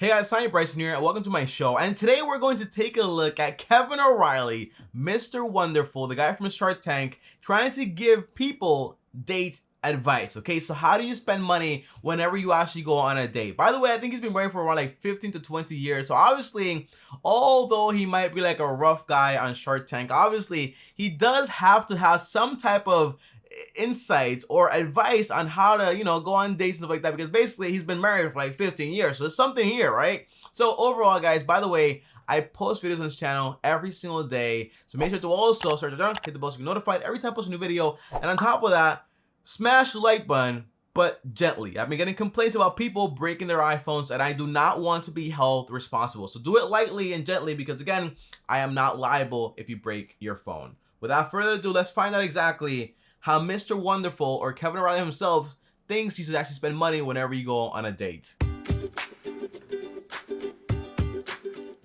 Hey guys, I'm Bryson here and welcome to my show, and today we're going to take a look at Kevin O'Reilly, Mr. Wonderful, the guy from Shark Tank, trying to give people date advice. Okay, so how do you spend money whenever you actually go on a date? By the way, I think he's been married for around like 15 to 20 years, so obviously, although he might be like a rough guy on Shark Tank, obviously he does have to have some type of insights or advice on how to, go on dates and stuff like that, because basically he's been married for like 15 years, so there's something here, right? So overall, guys, by the way, I post videos on this channel every single day, so make sure to also hit the bell so you get notified every time I post a new video. And on top of that, smash the like button, but gently. I've been getting complaints about people breaking their iPhones, and I do not want to be held responsible, so do it lightly and gently, because again, I am not liable if you break your phone. Without further ado, let's find out exactly how Mr. Wonderful, or Kevin O'Reilly himself, thinks you should actually spend money whenever you go on a date.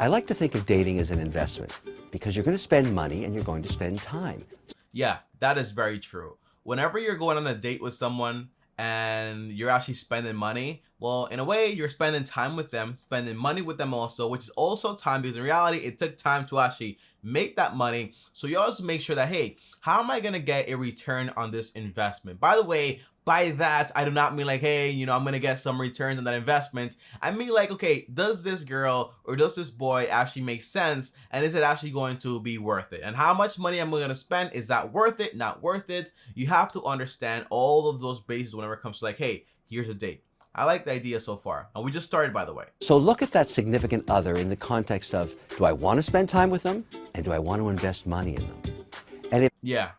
I like to think of dating as an investment because you're going to spend money and you're going to spend time. Yeah, that is very true. Whenever you're going on a date with someone and you're actually spending money, well, in a way, you're spending time with them, spending money with them also, which is also time, because in reality, it took time to actually make that money. So you also make sure that, hey, how am I going to get a return on this investment? By the way, by that, I do not mean like, hey, I'm going to get some returns on that investment. I mean like, okay, does this girl or does this boy actually make sense? And is it actually going to be worth it? And how much money am I going to spend? Is that worth it? Not worth it? You have to understand all of those bases whenever it comes to like, hey, here's a date. I like the idea so far. And we just started, by the way. So look at that significant other in the context of, do I want to spend time with them? And do I want to invest money in them? And if Yeah.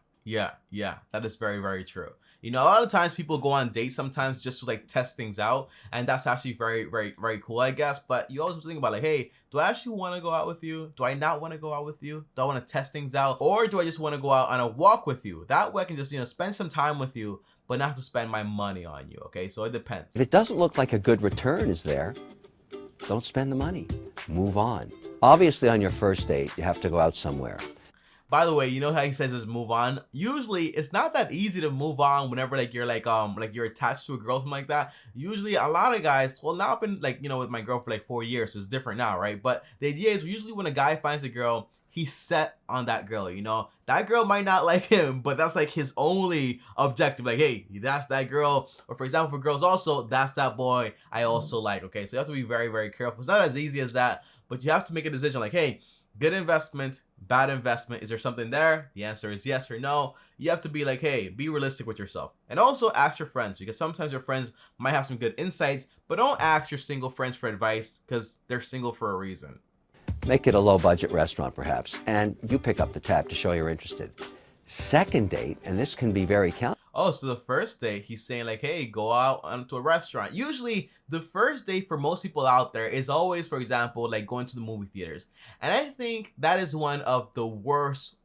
That is very, very true. A lot of times people go on dates sometimes just to like test things out. And that's actually very, very, very cool, I guess. But you always think about like, hey, do I actually want to go out with you? Do I not want to go out with you? Do I want to test things out? Or do I just want to go out on a walk with you? That way I can just, spend some time with you, but not have to spend my money on you. Okay, so it depends. it doesn't look like a good return is there, don't spend the money. Move on. Obviously, on your first date, you have to go out somewhere. By the way, you know how he says is move on? Usually it's not that easy to move on whenever like you're like you're attached to a girl, something like that. Usually a lot of guys, well, now I've been like, with my girl for like 4 years, so it's different now, right? But the idea is usually when a guy finds a girl, he's set on that girl, that girl might not like him, but that's like his only objective. Like, hey, that's that girl. Or for example, for girls also, that's that boy I also like. Okay, so you have to be very, very careful. It's not as easy as that, but you have to make a decision like, hey, good investment, bad investment. Is there something there? The answer is yes or no. You have to be like, hey, be realistic with yourself. And also ask your friends, because sometimes your friends might have some good insights, but don't ask your single friends for advice because they're single for a reason. Make it a low-budget restaurant, perhaps, and you pick up the tab to show you're interested. Second date, and this can be very Oh, so the first date, he's saying like, hey, go out onto a restaurant. Usually, the first date for most people out there is always, for example, like going to the movie theaters. And I think that is one of the worst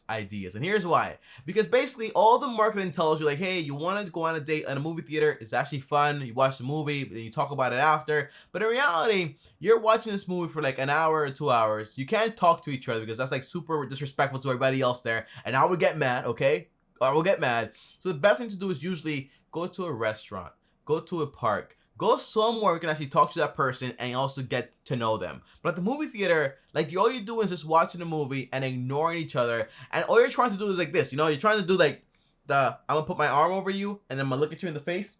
ideas. And here's why. Because basically, all the marketing tells you like, hey, you want to go on a date in a movie theater. It's actually fun. You watch the movie, then you talk about it after. But in reality, you're watching this movie for like an hour or 2 hours. You can't talk to each other because that's like super disrespectful to everybody else there. And I would get mad, okay? I will get mad. So the best thing to do is usually go to a restaurant, go to a park, go somewhere you can actually talk to that person and also get to know them. But at the movie theater, like all you do is just watching the movie and ignoring each other. And all you're trying to do is like this, you're trying to do like I'm gonna put my arm over you and then I'm gonna look at you in the face.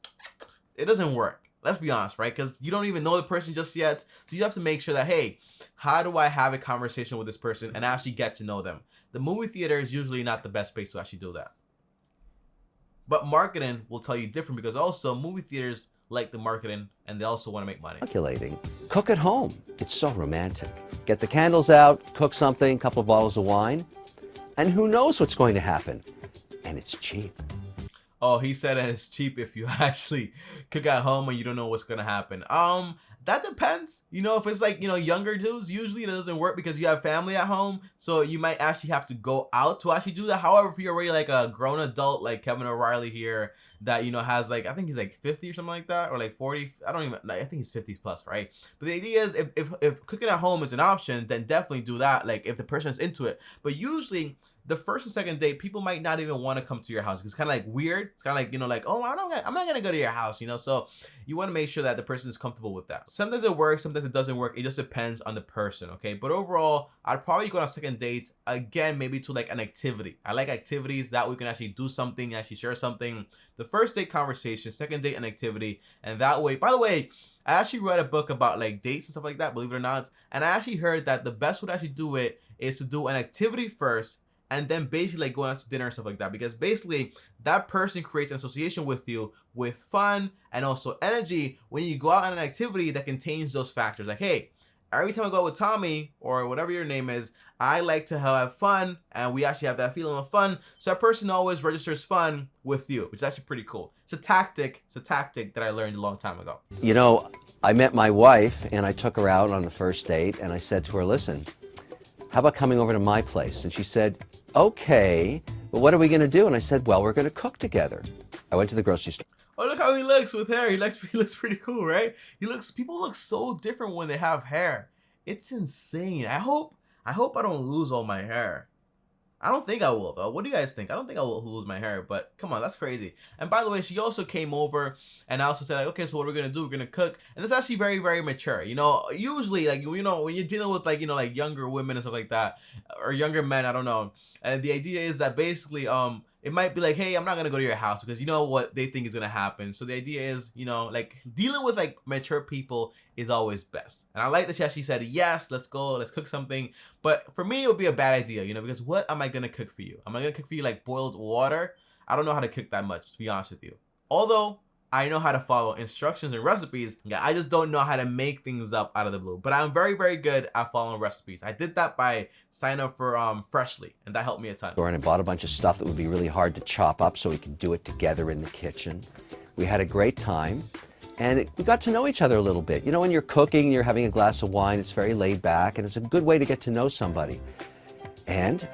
It doesn't work. Let's be honest, right? Because you don't even know the person just yet. So you have to make sure that, hey, how do I have a conversation with this person and actually get to know them? The movie theater is usually not the best space to actually do that. But marketing will tell you different, because also movie theaters like the marketing and they also want to make money. calculating. Cook at home. It's so romantic. Get the candles out, cook something, couple of bottles of wine, and who knows what's going to happen. And it's cheap. Oh, he said that it's cheap if you actually cook at home and you don't know what's gonna happen. That depends. If it's like, younger dudes, usually it doesn't work because you have family at home. So you might actually have to go out to actually do that. However, if you're already like a grown adult, like Kevin O'Reilly here, that, you know, has like, I think he's like 50 or something like that, or like 40. I don't even, I think he's 50 plus, right? But the idea is if cooking at home is an option, then definitely do that, like if the person is into it. But usually the first or second date, people might not even want to come to your house. It's kind of like weird. It's kind of like, you know, like, oh, I'm not gonna go to your house, you know. So you want to make sure that the person is comfortable with that. Sometimes it works, sometimes it doesn't work. It just depends on the person, okay? But overall, I'd probably go on a second date again, maybe to like an activity. I like activities that we can actually do something, actually share something. The first date conversation, second date an activity, and that way. By the way, I actually read a book about like dates and stuff like that, believe it or not, and I actually heard that the best way to actually do it is to do an activity first, and then basically like going out to dinner and stuff like that, because basically that person creates an association with you with fun and also energy when you go out on an activity that contains those factors. Like, hey, every time I go out with Tommy or whatever your name is, I like to have fun, and we actually have that feeling of fun. So that person always registers fun with you, which is actually pretty cool. It's a tactic that I learned a long time ago. You know, I met my wife and I took her out on the first date and I said to her, listen, how about coming over to my place? And she said, okay, but what are we going to do? And I said, well, we're going to cook together. I went to the grocery store. Oh, look how he looks with hair. He looks pretty cool, right? People look so different when they have hair. It's insane. I hope I don't lose all my hair. I don't think I will, though. What do you guys think? I don't think I will lose my hair, but come on, that's crazy. And by the way, she also came over and I also said, like, okay, so what we're going to do, we're going to cook. And it's actually very, very mature. You know, usually, like, you know, when you're dealing with, like, you know, like younger women and stuff like that, or younger men, I don't know. And the idea is that basically, it might be like, hey, I'm not going to go to your house because you know what they think is going to happen. So the idea is, you know, like dealing with like mature people is always best. And I like that she said, yes, let's go, let's cook something. But for me, it would be a bad idea, you know, because what am I going to cook for you? Am I going to cook for you like boiled water? I don't know how to cook that much, to be honest with you. Although I know how to follow instructions and recipes, I just don't know how to make things up out of the blue. But I'm very, very good at following recipes. I did that by signing up for Freshly, and that helped me a ton. And I bought a bunch of stuff that would be really hard to chop up so we could do it together in the kitchen. We had a great time, and we got to know each other a little bit. You know, when you're cooking, you're having a glass of wine, it's very laid back, and it's a good way to get to know somebody. And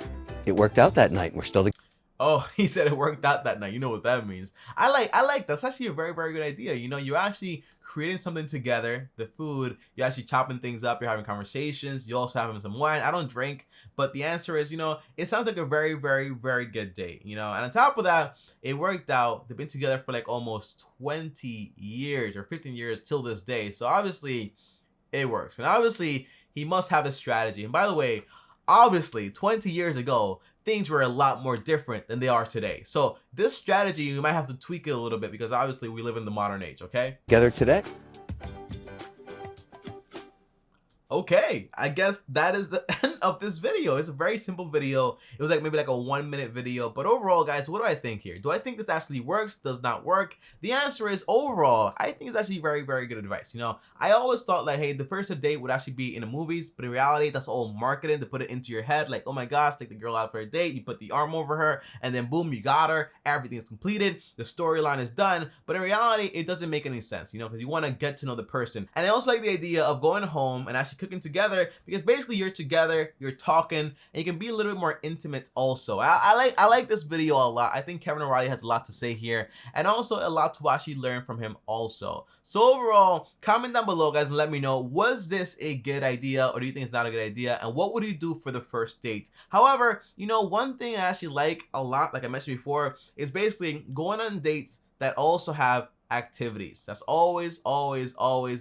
it worked out that night, and we're still together. Oh, he said it worked out that night. You know what that means. I like that's actually a very, very good idea. You know, you're actually creating something together, the food, you're actually chopping things up, you're having conversations, you're also having some wine. I don't drink, but the answer is, you know, it sounds like a very, very, very good date, you know. And on top of that, it worked out. They've been together for like almost 20 years or 15 years till this day. So obviously it works. And obviously he must have a strategy. And by the way, obviously 20 years ago, things were a lot more different than they are today. So this strategy, you might have to tweak it a little bit because obviously we live in the modern age, okay? Together today. Okay, I guess that is the end of this video. It's a very simple video. It was like maybe like a 1-minute video, but overall, guys, what do I think here? Do I think this actually works? Does not work? The answer is overall, I think it's actually very, very good advice. You know, I always thought like, hey, the first date would actually be in the movies, but in reality, that's all marketing to put it into your head. Like, oh my gosh, take the girl out for a date. You put the arm over her, and then boom, you got her. Everything is completed. The storyline is done. But in reality, it doesn't make any sense, you know, because you want to get to know the person. And I also like the idea of going home and actually cooking together, because basically you're together, you're talking, and you can be a little bit more intimate also. I like this video a lot. I think Kevin O'Reilly has a lot to say here, and also a lot to actually learn from him also. So overall, comment down below, guys, and let me know, was this a good idea, or do you think it's not a good idea, and what would you do for the first date? However, you know, one thing I actually like a lot, like I mentioned before, is basically going on dates that also have activities. That's always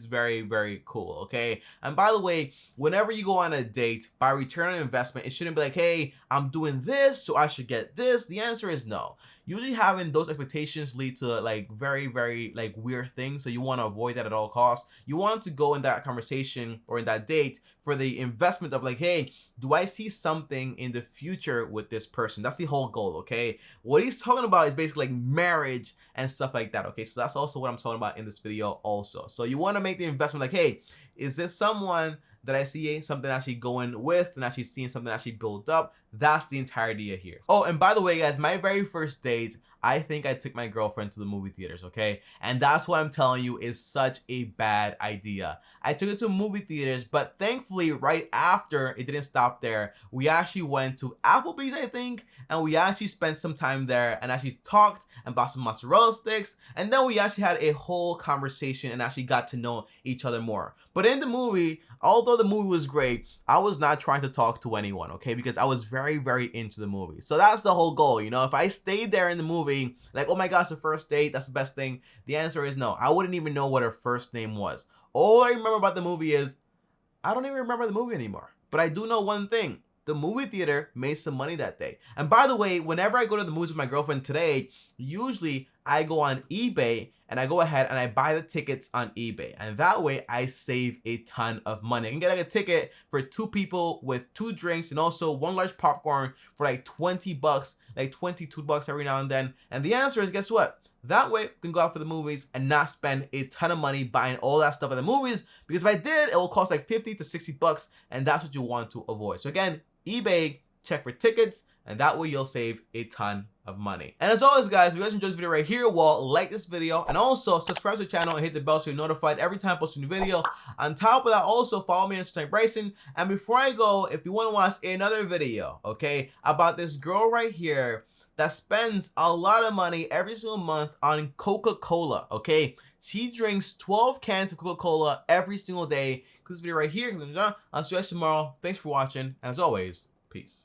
very, very cool, okay? And by the way, whenever you go on a date, by return on investment, it shouldn't be like, hey, I'm doing this, so I should get this. The answer is no. Usually having those expectations lead to like very, very like weird things, so you want to avoid that at all costs. You want to go in that conversation or in that date for the investment of like, hey, do I see something in the future with this person? That's the whole goal, okay? What he's talking about is basically like marriage and stuff like that, okay? So that's also what I'm talking about in this video also. So you want to make the investment like, hey, is this someone that I see something actually going with and actually seeing something actually build up? That's the entire idea here. Oh, and by the way, guys, my very first date, I think I took my girlfriend to the movie theaters, okay? And that's what I'm telling you is such a bad idea. I took it to movie theaters, but thankfully, right after, it didn't stop there. We actually went to Applebee's, I think, and we actually spent some time there and actually talked and bought some mozzarella sticks. And then we actually had a whole conversation and actually got to know each other more. But in the movie, although the movie was great, I was not trying to talk to anyone, okay? Because I was very, very into the movie. So that's the whole goal, you know? If I stayed there in the movie, like, oh my gosh, the first date, that's the best thing. The answer is no. I wouldn't even know what her first name was. All I remember about the movie is, I don't even remember the movie anymore. But I do know one thing. The movie theater made some money that day. And by the way, whenever I go to the movies with my girlfriend today, usually I go on eBay and I go ahead and I buy the tickets on eBay. And that way I save a ton of money. I can get like a ticket for 2 people with 2 drinks and also 1 large popcorn for like 20 bucks, like 22 bucks every now and then. And the answer is, guess what? That way we can go out for the movies and not spend a ton of money buying all that stuff at the movies, because if I did, it will cost like 50 to 60 bucks, and that's what you want to avoid. So again, eBay, check for tickets, and that way you'll save a ton of money. And as always, guys, if you guys enjoyed this video right here, well, like this video and also subscribe to the channel and hit the bell so you're notified every time I post a new video. On top of that, also follow me on Instagram, Bryson. And before I go, if you want to watch another video, okay, about this girl right here that spends a lot of money every single month on Coca-Cola, okay? She drinks 12 cans of Coca-Cola every single day. Click this video right here. I'll see you guys tomorrow. Thanks for watching, and as always, peace.